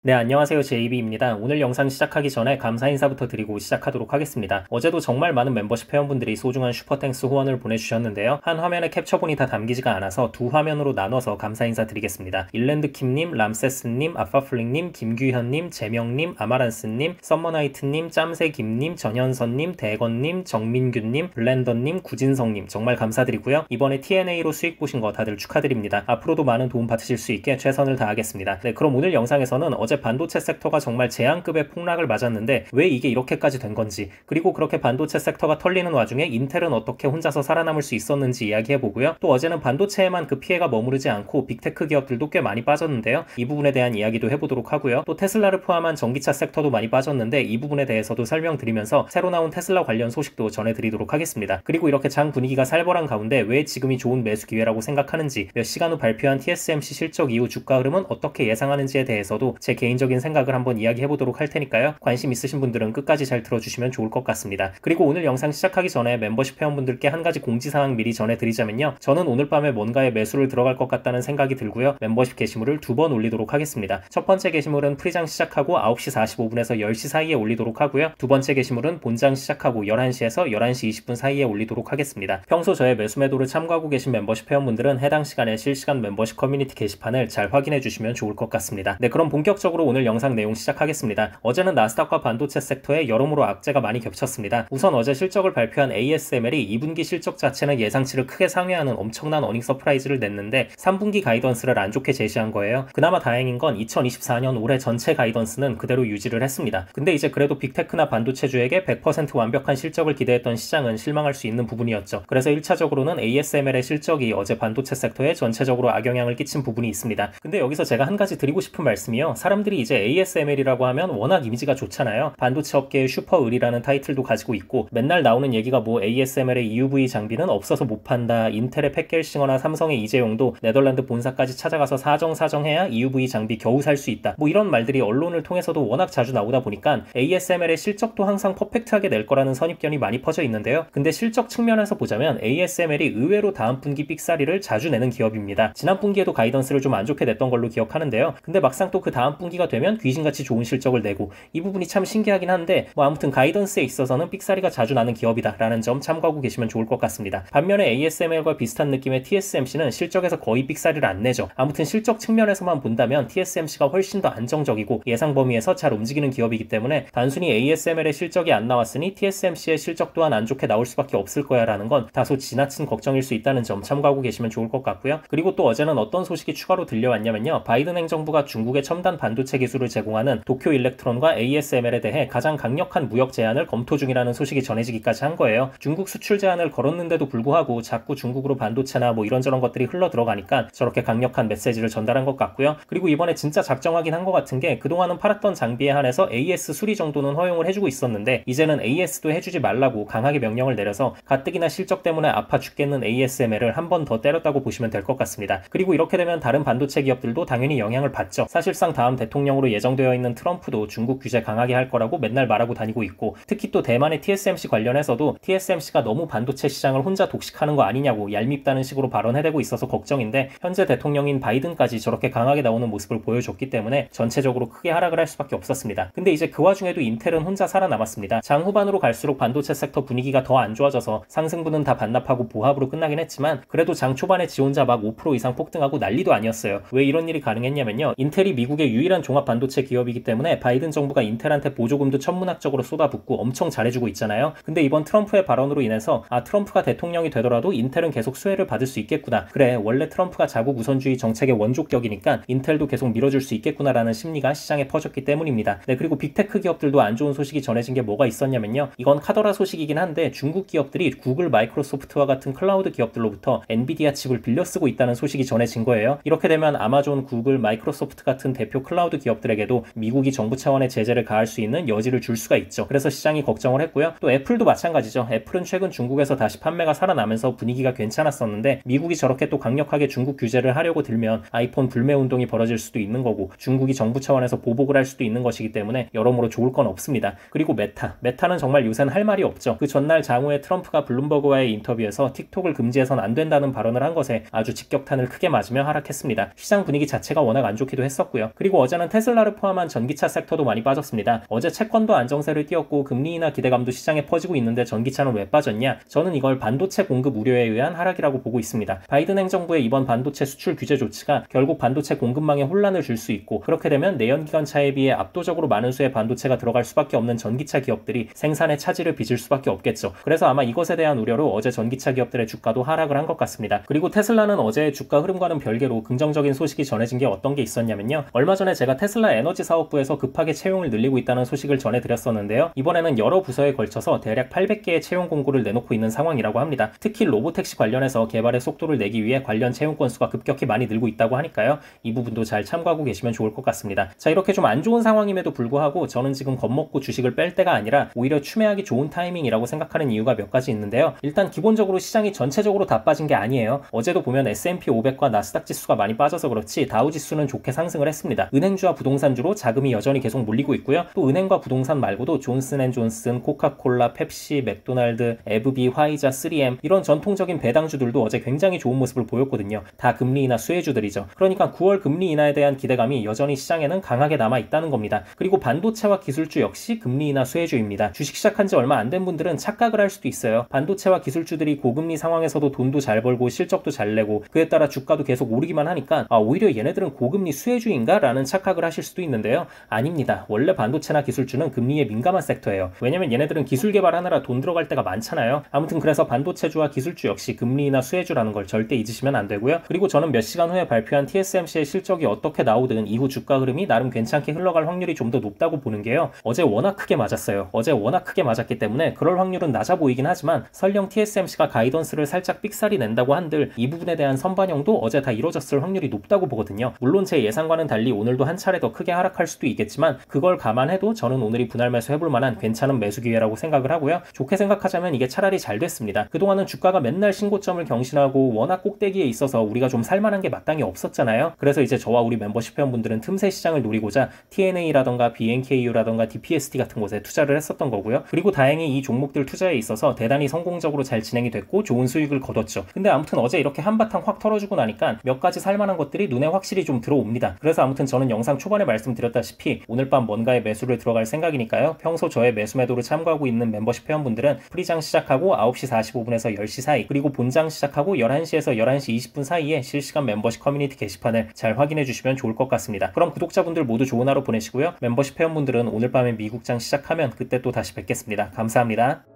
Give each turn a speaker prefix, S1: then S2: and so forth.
S1: 네, 안녕하세요. JB입니다. 오늘 영상 시작하기 전에 감사 인사부터 드리고 시작하도록 하겠습니다. 어제도 정말 많은 멤버십 회원분들이 소중한 슈퍼땡스 후원을 보내주셨는데요. 한 화면에 캡처본이 다 담기지가 않아서 두 화면으로 나눠서 감사 인사 드리겠습니다. 일랜드킴님, 람세스님, 아빠플링님, 김규현님, 재명님, 아마란스님, 썸머나이트님, 짬새김님, 전현선님, 대건님, 정민규님, 블렌더님, 구진성님 정말 감사드리고요. 이번에 TNA로 수익 보신 거 다들 축하드립니다. 앞으로도 많은 도움 받으실 수 있게 최선을 다하겠습니다. 네, 그럼 오늘 영상에서는 어제 반도체 섹터가 정말 재앙급의 폭락을 맞았는데 왜 이게 이렇게까지 된 건지, 그리고 그렇게 반도체 섹터가 털리는 와중에 인텔은 어떻게 혼자서 살아남을 수 있었는지 이야기해보고요. 또 어제는 반도체에만 그 피해가 머무르지 않고 빅테크 기업들도 꽤 많이 빠졌는데요. 이 부분에 대한 이야기도 해보도록 하고요. 또 테슬라를 포함한 전기차 섹터도 많이 빠졌는데 이 부분에 대해서도 설명드리면서 새로 나온 테슬라 관련 소식도 전해드리도록 하겠습니다. 그리고 이렇게 장 분위기가 살벌한 가운데 왜 지금이 좋은 매수 기회라고 생각하는지, 몇 시간 후 발표한 TSMC 실적 이후 주가 흐름은 어떻게 예상하는지에 대해서도 제 개인적인 생각을 한번 이야기해보도록 할 테니까요. 관심 있으신 분들은 끝까지 잘 들어주시면 좋을 것 같습니다. 그리고 오늘 영상 시작하기 전에 멤버십 회원분들께 한 가지 공지사항 미리 전해드리자면요. 저는 오늘 밤에 뭔가에 매수를 들어갈 것 같다는 생각이 들고요. 멤버십 게시물을 두 번 올리도록 하겠습니다. 첫 번째 게시물은 프리장 시작하고 9시 45분에서 10시 사이에 올리도록 하고요. 두 번째 게시물은 본장 시작하고 11시에서 11시 20분 사이에 올리도록 하겠습니다. 평소 저의 매수 매도를 참고하고 계신 멤버십 회원분들은 해당 시간에 실시간 멤버십 커뮤니티 게시판을 잘 확인해 주시면 좋을 것 같습니다. 네, 그럼 본격적으로 오늘 영상 내용 시작하겠습니다. 어제는 나스닥과 반도체 섹터에 여러모로 악재가 많이 겹쳤습니다. 우선 어제 실적을 발표한 ASML이 2분기 실적 자체는 예상치를 크게 상회하는 엄청난 어닝 서프라이즈를 냈는데 3분기 가이던스를 안 좋게 제시한 거예요. 그나마 다행인 건 2024년 올해 전체 가이던스는 그대로 유지를 했습니다. 근데 이제 그래도 빅테크나 반도체주에게 100% 완벽한 실적을 기대했던 시장은 실망할 수 있는 부분이었죠. 그래서 1차적으로는 ASML의 실적이 어제 반도체 섹터에 전체적으로 악영향을 끼친 부분이 있습니다. 근데 여기서 제가 한 가지 드리고 싶은 말씀이요. 사람들이 이제 ASML이라고 하면 워낙 이미지가 좋잖아요. 반도체 업계의 슈퍼을이라는 타이틀도 가지고 있고 맨날 나오는 얘기가 뭐 ASML의 EUV 장비는 없어서 못 판다, 인텔의 팻겔싱어나 삼성의 이재용도 네덜란드 본사까지 찾아가서 사정해야 EUV 장비 겨우 살 수 있다, 뭐 이런 말들이 언론을 통해서도 워낙 자주 나오다 보니까 ASML의 실적도 항상 퍼펙트하게 낼 거라는 선입견이 많이 퍼져 있는데요. 근데 실적 측면에서 보자면 ASML이 의외로 다음 분기 삑사리를 자주 내는 기업입니다. 지난 분기에도 가이던스를 좀 안 좋게 냈던 걸로 기억하는데요. 근데 막상 또 그 다음 분기가 되면 귀신같이 좋은 실적을 내고, 이 부분이 참 신기하긴 한데 뭐 아무튼 가이던스에 있어서는 삑사리가 자주 나는 기업이다 라는 점 참고하고 계시면 좋을 것 같습니다. 반면에 ASML과 비슷한 느낌의 TSMC는 실적에서 거의 삑사리를 안 내죠. 아무튼 실적 측면에서만 본다면 TSMC가 훨씬 더 안정적이고 예상 범위에서 잘 움직이는 기업이기 때문에 단순히 ASML의 실적이 안 나왔으니 TSMC의 실적 또한 안 좋게 나올 수밖에 없을 거야 라는 건 다소 지나친 걱정일 수 있다는 점 참고하고 계시면 좋을 것 같고요. 그리고 또 어제는 어떤 소식이 추가로 들려왔냐면요. 바이든 행정부가 중국의 첨단 반도체 기술을 제공하는 도쿄 일렉트론과 ASML에 대해 가장 강력한 무역 제한을 검토 중이라는 소식이 전해지기까지 한 거예요. 중국 수출 제한을 걸었는데도 불구하고 자꾸 중국으로 반도체나 뭐 이런저런 것들이 흘러 들어가니까 저렇게 강력한 메시지를 전달한 것 같고요. 그리고 이번에 진짜 작정하긴 한 것 같은 게, 그동안은 팔았던 장비에 한해서 AS 수리 정도는 허용을 해주고 있었는데 이제는 AS도 해주지 말라고 강하게 명령을 내려서 가뜩이나 실적 때문에 아파 죽겠는 ASML을 한 번 더 때렸다고 보시면 될 것 같습니다. 그리고 이렇게 되면 다른 반도체 기업들도 당연히 영향을 받죠. 사실상 다음 대통령으로 예정되어 있는 트럼프도 중국 규제 강하게 할 거라고 맨날 말하고 다니고 있고, 특히 또 대만의 TSMC 관련해서도 TSMC가 너무 반도체 시장을 혼자 독식하는 거 아니냐고 얄밉다는 식으로 발언해대고 있어서 걱정인데, 현재 대통령인 바이든까지 저렇게 강하게 나오는 모습을 보여줬기 때문에 전체적으로 크게 하락을 할 수밖에 없었습니다. 근데 이제 그 와중에도 인텔은 혼자 살아남았습니다. 장 후반으로 갈수록 반도체 섹터 분위기가 더 안 좋아져서 상승분은 다 반납하고 보합으로 끝나긴 했지만 그래도 장 초반에 지 혼자 막 5% 이상 폭등하고 난리도 아니었어요. 왜 이런 일이 가능했냐면요. 인텔이 미국의 유일한 종합 반도체 기업이기 때문에 바이든 정부가 인텔한테 보조금도 천문학적으로 쏟아붓고 엄청 잘해주고 있잖아요. 근데 이번 트럼프의 발언으로 인해서 트럼프가 대통령이 되더라도 인텔은 계속 수혜를 받을 수 있겠구나, 그래 원래 트럼프가 자국 우선주의 정책의 원족격이니까 인텔도 계속 밀어줄 수 있겠구나라는 심리가 시장에 퍼졌기 때문입니다. 네, 그리고 빅테크 기업들도 안 좋은 소식이 전해진 게 뭐가 있었냐면요. 이건 카더라 소식이긴 한데 중국 기업들이 구글, 마이크로소프트와 같은 클라우드 기업들로부터 엔비디아 칩을 빌려 쓰고 있다는 소식이 전해진 거예요. 이렇게 되면 아마존, 구글, 마이크로소프트 같은 대표 클라우드 기업들에게도 미국이 정부 차원의 제재를 가할 수 있는 여지를 줄 수가 있죠. 그래서 시장이 걱정을 했고요. 또 애플도 마찬가지죠. 애플은 최근 중국에서 다시 판매가 살아나면서 분위기가 괜찮았었는데 미국이 저렇게 또 강력하게 중국 규제를 하려고 들면 아이폰 불매 운동이 벌어질 수도 있는 거고 중국이 정부 차원에서 보복을 할 수도 있는 것이기 때문에 여러모로 좋을 건 없습니다. 그리고 메타는 정말 요새는 할 말이 없죠. 그 전날 장후에 트럼프가 블룸버그와의 인터뷰에서 틱톡을 금지해선 안 된다는 발언을 한 것에 아주 직격탄을 크게 맞으며 하락했습니다. 시장 분위기 자체가 워낙 안 좋기도 했었고요. 그리고 어제 어제는 테슬라를 포함한 전기차 섹터도 많이 빠졌습니다. 어제 채권도 안정세를 띄웠고 금리 인하 기대감도 시장에 퍼지고 있는데 전기차는 왜 빠졌냐? 저는 이걸 반도체 공급 우려에 의한 하락이라고 보고 있습니다. 바이든 행정부의 이번 반도체 수출 규제 조치가 결국 반도체 공급망에 혼란을 줄 수 있고, 그렇게 되면 내연기관차에 비해 압도적으로 많은 수의 반도체가 들어갈 수밖에 없는 전기차 기업들이 생산의 차질을 빚을 수밖에 없겠죠. 그래서 아마 이것에 대한 우려로 어제 전기차 기업들의 주가도 하락을 한 것 같습니다. 그리고 테슬라는 어제의 주가 흐름과는 별개로 긍정적인 소식이 전해진 게 어떤 게 있었냐면요. 얼마 전에 제가 테슬라 에너지 사업부에서 급하게 채용을 늘리고 있다는 소식을 전해드렸었는데요. 이번에는 여러 부서에 걸쳐서 대략 800개의 채용 공고를 내놓고 있는 상황이라고 합니다. 특히 로보택시 관련해서 개발의 속도를 내기 위해 관련 채용 건수가 급격히 많이 늘고 있다고 하니까요. 이 부분도 잘 참고하고 계시면 좋을 것 같습니다. 자, 이렇게 좀 안 좋은 상황임에도 불구하고 저는 지금 겁먹고 주식을 뺄 때가 아니라 오히려 추매하기 좋은 타이밍이라고 생각하는 이유가 몇 가지 있는데요. 일단 기본적으로 시장이 전체적으로 다 빠진 게 아니에요. 어제도 보면 S&P 500과 나스닥 지수가 많이 빠져서 그렇지 다우 지수는 좋게 상승을 했습니다. 은행주와 부동산주로 자금이 여전히 계속 몰리고 있고요. 또 은행과 부동산 말고도 존슨앤존슨, 코카콜라, 펩시, 맥도날드, 에브비, 화이자, 3M 이런 전통적인 배당주들도 어제 굉장히 좋은 모습을 보였거든요. 다 금리 인하 수혜주들이죠. 그러니까 9월 금리 인하에 대한 기대감이 여전히 시장에는 강하게 남아 있다는 겁니다. 그리고 반도체와 기술주 역시 금리 인하 수혜주입니다. 주식 시작한 지 얼마 안 된 분들은 착각을 할 수도 있어요. 반도체와 기술주들이 고금리 상황에서도 돈도 잘 벌고 실적도 잘 내고 그에 따라 주가도 계속 오르기만 하니까 오히려 얘네들은 고금리 수혜주인가? 라는 착각을 하실 수도 있는데요. 아닙니다. 원래 반도체나 기술주는 금리에 민감한 섹터예요. 왜냐면 얘네들은 기술 개발하느라 돈 들어갈 때가 많잖아요. 아무튼 그래서 반도체주와 기술주 역시 금리 인하 수혜주라는 걸 절대 잊으시면 안 되고요. 그리고 저는 몇 시간 후에 발표한 TSMC의 실적이 어떻게 나오든 이후 주가 흐름이 나름 괜찮게 흘러갈 확률이 좀 더 높다고 보는 게요. 어제 워낙 크게 맞았어요. 어제 워낙 크게 맞았기 때문에 그럴 확률은 낮아 보이긴 하지만 설령 TSMC가 가이던스를 살짝 삑사리 낸다고 한들 이 부분에 대한 선반영도 어제 다 이루어졌을 확률이 높다고 보거든요. 물론 제 예상과는 달리 오늘도 한 차례 더 크게 하락할 수도 있겠지만 그걸 감안해도 저는 오늘이 분할 매수 해볼 만한 괜찮은 매수 기회라고 생각을 하고요. 좋게 생각하자면 이게 차라리 잘 됐습니다. 그동안은 주가가 맨날 신고점을 경신하고 워낙 꼭대기에 있어서 우리가 좀 살만한 게 마땅히 없었잖아요. 그래서 이제 저와 우리 멤버십 회원분들은 틈새 시장을 노리고자 TNA라던가 BNKU라던가 DPST 같은 곳에 투자를 했었던 거고요. 그리고 다행히 이 종목들 투자에 있어서 대단히 성공적으로 잘 진행이 됐고 좋은 수익을 거뒀죠. 근데 아무튼 어제 이렇게 한바탕 확 털어주고 나니까 몇 가지 살만한 것들이 눈에 확실히 좀 들어옵니다. 그래서 아무튼 저는 영상 초반에 말씀드렸다시피 오늘 밤 뭔가에 매수를 들어갈 생각이니까요. 평소 저의 매수 매도를 참고하고 있는 멤버십 회원분들은 프리장 시작하고 9시 45분에서 10시 사이 그리고 본장 시작하고 11시에서 11시 20분 사이에 실시간 멤버십 커뮤니티 게시판을 잘 확인해 주시면 좋을 것 같습니다. 그럼 구독자분들 모두 좋은 하루 보내시고요. 멤버십 회원분들은 오늘 밤에 미국장 시작하면 그때 또 다시 뵙겠습니다. 감사합니다.